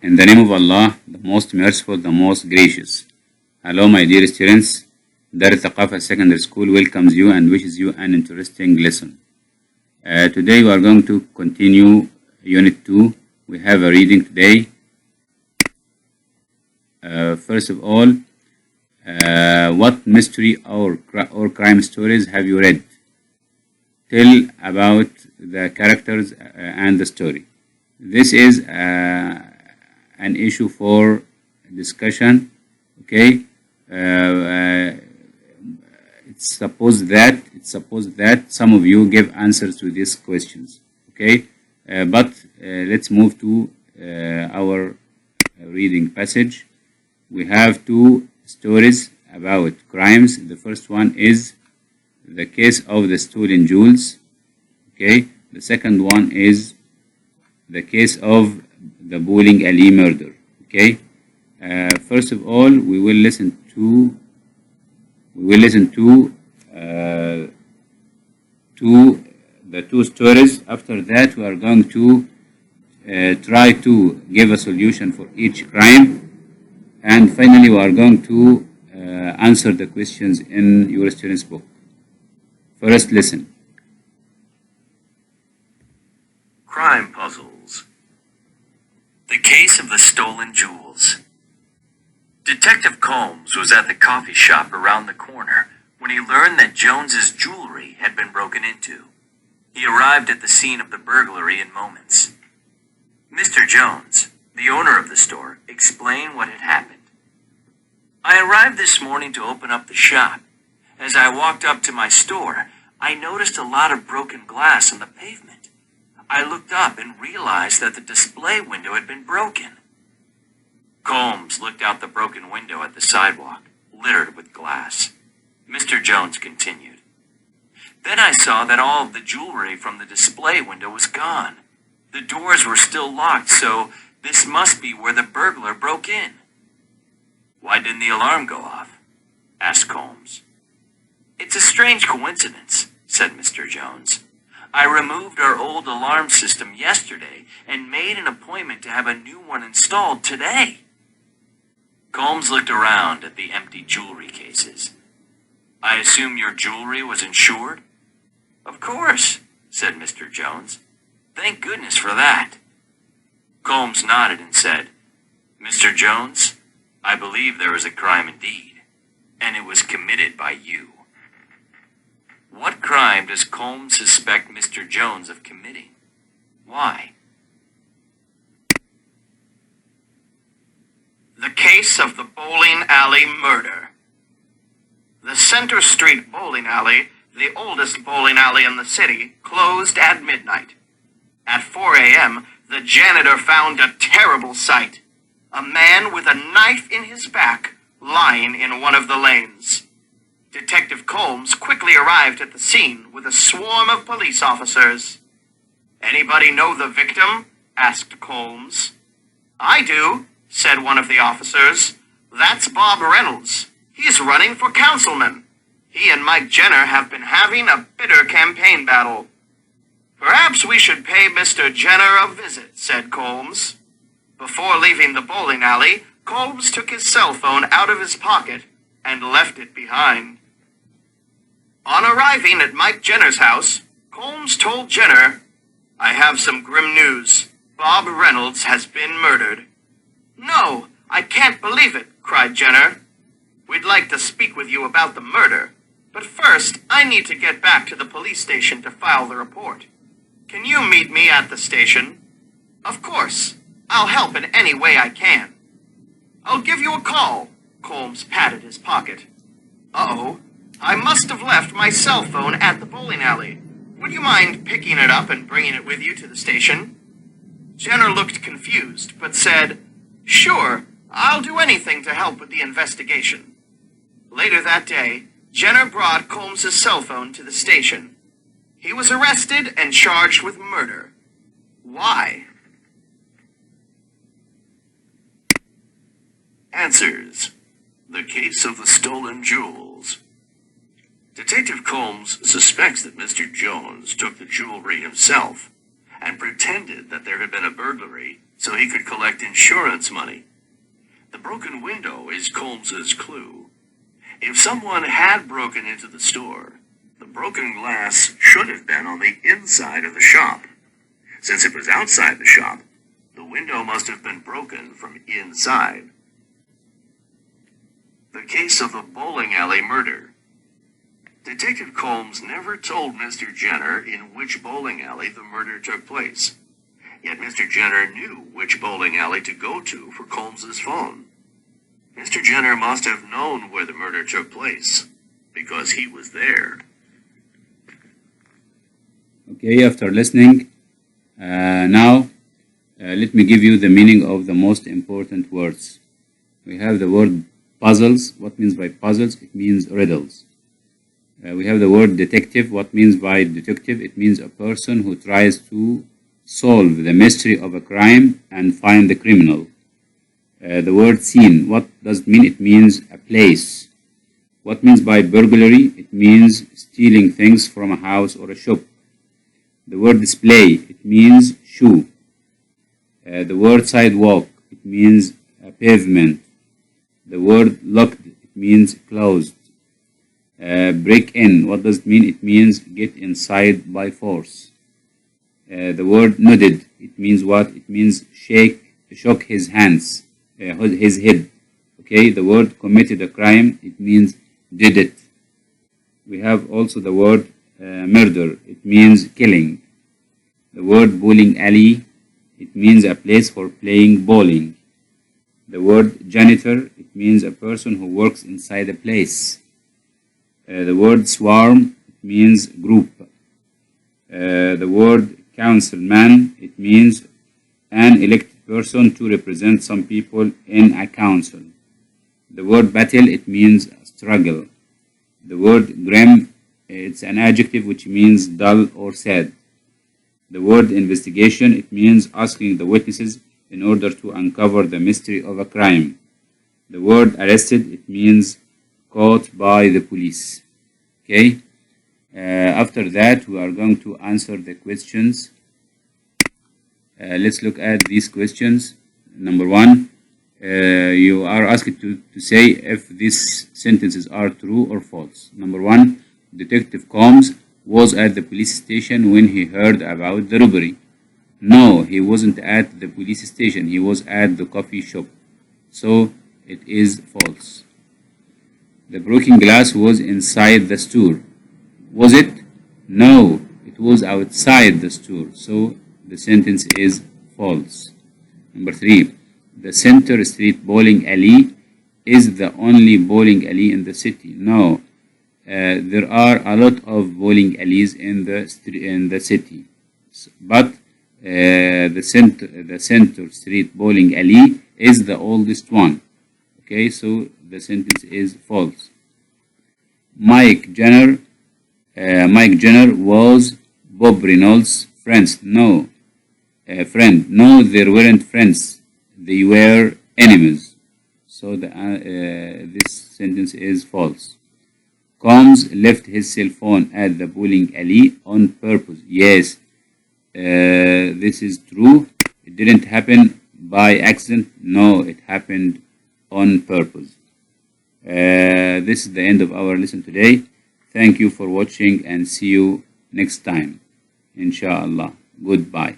In the name of Allah, the most merciful, the most gracious. Hello, my dear students. Dar Thaqafa Secondary School welcomes you and wishes you an interesting lesson. Today we are going to continue Unit 2. We have a reading today. First of all, what mystery or crime stories have you read? Tell about the characters and the story. This is an issue for discussion. Okay. It's supposed that some of you give answers to these questions. Okay. But let's move to our reading passage. We have two stories about crimes. The first one is the case of the stolen jewels. Okay. The second one is the case of the bowling alley murder. Okay. First of all, we will listen to the two stories. After that, we are going to try to give a solution for each crime, and finally, we are going to answer the questions in your student's book. First, listen. Crime puzzles. The case of the stolen jewels. Detective Combs was at the coffee shop around the corner when he learned that Jones's jewelry had been broken into. He arrived at the scene of the burglary in moments. Mr. Jones, the owner of the store, explained what had happened. I arrived this morning to open up the shop. As I walked up to my store, I noticed a lot of broken glass on the pavement. I looked up and realized that the display window had been broken. Combs looked out the broken window at the sidewalk, littered with glass. Mr. Jones continued. Then I saw that all of the jewelry from the display window was gone. The doors were still locked, so this must be where the burglar broke in. Why didn't the alarm go off? Asked Combs. It's a strange coincidence, said Mr. Jones. I removed our old alarm system yesterday and made an appointment to have a new one installed today. Combs looked around at the empty jewelry cases. I assume your jewelry was insured? Of course, said Mr. Jones. Thank goodness for that. Combs nodded and said, Mr. Jones, I believe there is a crime indeed, and it was committed by you. What crime does Combs suspect Mr. Jones of committing? Why? The case of the bowling alley murder. The Center Street bowling alley, the oldest bowling alley in the city, closed at midnight. At 4 a.m., the janitor found a terrible sight. A man with a knife in his back lying in one of the lanes. Detective Combs quickly arrived at the scene with a swarm of police officers. Anybody know the victim? Asked Combs. I do, said one of the officers. That's Bob Reynolds. He's running for councilman. He and Mike Jenner have been having a bitter campaign battle. Perhaps we should pay Mr. Jenner a visit, said Combs. Before leaving the bowling alley, Combs took his cell phone out of his pocket and left it behind. On arriving at Mike Jenner's house, Combs told Jenner, I have some grim news. Bob Reynolds has been murdered. No, I can't believe it, cried Jenner. We'd like to speak with you about the murder, but first I need to get back to the police station to file the report. Can you meet me at the station? Of course. I'll help in any way I can. I'll give you a call. Combs patted his pocket. Uh-oh. I must have left my cell phone at the bowling alley. Would you mind picking it up and bringing it with you to the station? Jenner looked confused, but said, Sure, I'll do anything to help with the investigation. Later that day, Jenner brought Combs' cell phone to the station. He was arrested and charged with murder. Why? Answers. The case of the stolen jewels. Detective Combs suspects that Mr. Jones took the jewelry himself and pretended that there had been a burglary so he could collect insurance money. The broken window is Colmes's clue. If someone had broken into the store, the broken glass should have been on the inside of the shop. Since it was outside the shop, the window must have been broken from inside. The case of the bowling alley murder. Detective Colmes never told Mr. Jenner in which bowling alley the murder took place. Yet Mr. Jenner knew which bowling alley to go to for Colmes's phone. Mr. Jenner must have known where the murder took place, because he was there. Okay, after listening, now let me give you the meaning of the most important words. We have the word puzzles. What means by puzzles? It means riddles. We have the word detective. What means by detective? It means a person who tries to solve the mystery of a crime and find the criminal. The word scene. What does it mean? It means a place. What means by burglary? It means stealing things from a house or a shop. The word display. It means shoe. The word sidewalk. It means a pavement. The word locked. It means closed. Break in. What does it mean? It means get inside by force. The word nodded. It means what? It means shook his hands, his head. Okay. The word committed a crime. It means did it. We have also the word murder. It means killing. The word bowling alley. It means a place for playing bowling. The word janitor. It means a person who works inside a place. The word swarm. It means group. The word councilman. It means an elected person to represent some people in a council. The word battle. It means struggle. The word grim. It's an adjective which means dull or sad. The word investigation. It means asking the witnesses in order to uncover the mystery of a crime. The word arrested. It means caught by the police. Okay. After that, we are going to answer the questions. Let's look at these questions. Number one, you are asked to say if these sentences are true or false. Number one, Detective Colmes was at the police station when he heard about the robbery. No, he wasn't at the police station. He was at the coffee shop. So it is false. The broken glass was inside the store. Was it? No, it was outside the store. So the sentence is false. Number three, the Center Street bowling alley is the only bowling alley in the city. No, there are a lot of bowling alleys in the city, but the Center Street bowling alley is the oldest one. Okay, so the sentence is false. Mike Jenner was Bob Reynolds' friends. No, friend. No, they weren't friends. They were enemies. So this sentence is false. Colmes left his cell phone at the bowling alley on purpose. Yes, this is true. It didn't happen by accident. No, it happened on purpose. This is the end of our lesson today. Thank you for watching and see you next time. Inshallah. Goodbye.